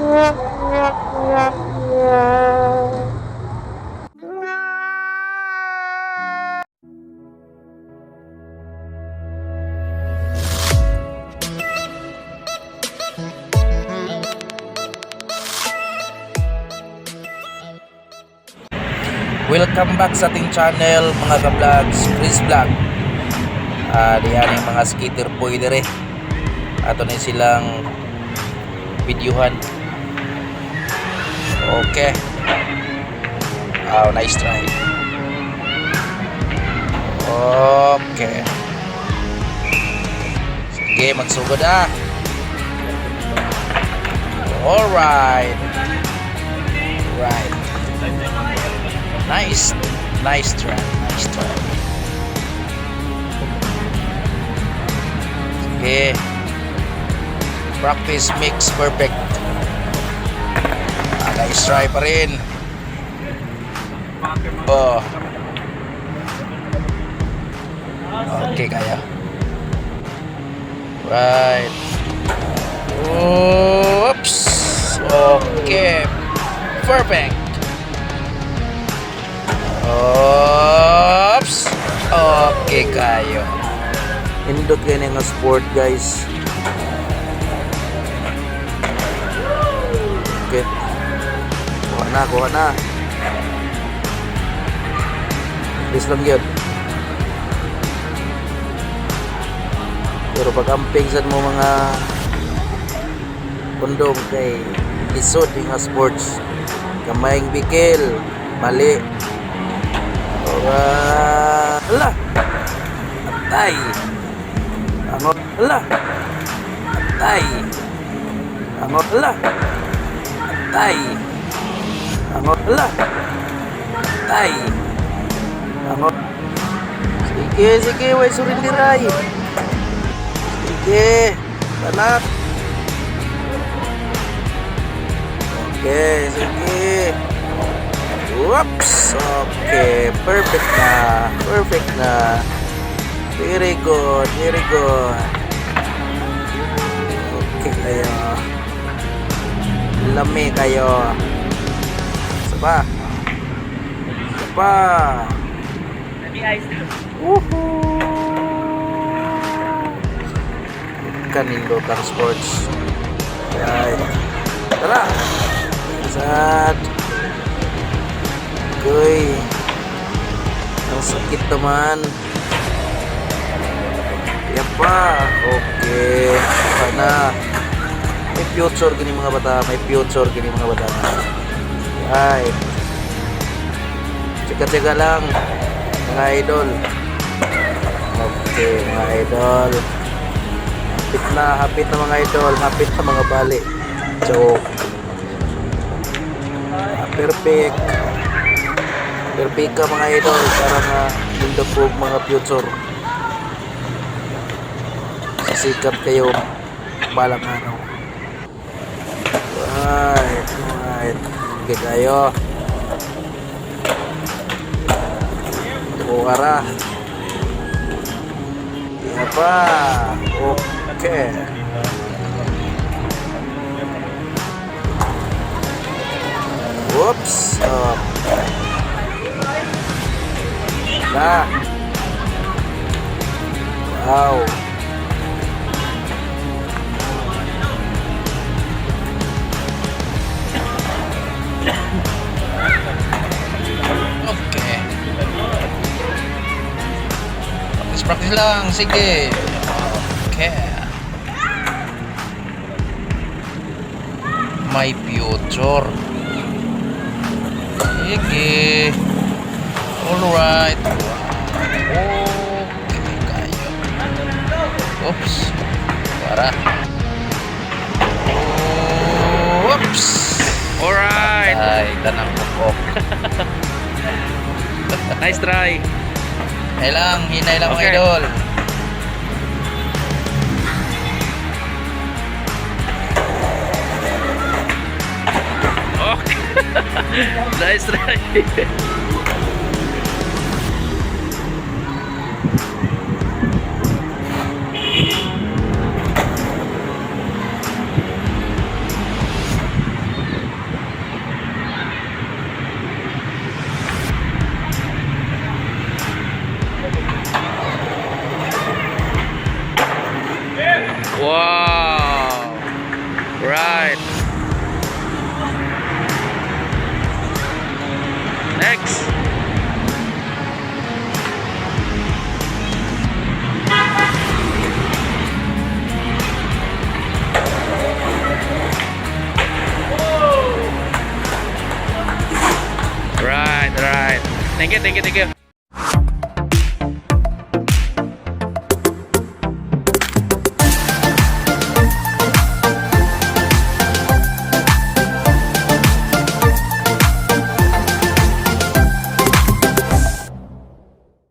Welcome back sa ating channel mga ka-vlogs, Chris Vlog. Diyan yung mga skater boy dire. Ato na silang videohan. Okay. Oh, nice try. Okay. Sige, magsugod ah. Alright. Right. Nice try. Sige. Practice makes perfect. Nice try pa rin. Oh. Okay, kaya. Right. Oops. Okay. Perfect. Oops. Okay kayo. Indot kayo nga sport guys. Okay. Kuha na. Please lang yun. Pero pag amping mo mga kondom kay lisod nga sports. Kamayang bikil. Mali. Ala. Atay. Angot. Ala. Atay. Angot. Ala. Atay. Angot. Ala. Atay. Angot. Sige, way surindiray. Sige. Tanak. Okay, sige. Whoops! Okay, perfect na. Very good. Okay kayo. Lami kayo. Sapa. Woohoo! Kanindotang sports. Right. Tara! Sad. Uy, ang sakit naman. Yan pa. Okay. Sana. May future gini mga bata. Ay. Tsika lang. Mga idol. Okay, mga idol. Hapit na mga idol. Hapit na mga bali. Joke. Perfect ka mga idol para nga lindapog mga future. Sikat kayo balang araw. Right. Okay kayo. Bukara. Iya pa. Okay. Whoops. Nah. Wow. Okay. Practice lang, sige. Okay. My future. Sige. Alright. Okay kayo. Oops. Para. Oops. Alright. Ay, tanang pukok. Nice try. Hinay lang mga Okay. idol. Okay. Nice try. Wow. Right. Next. Right, right. Thank you, thank you, thank you.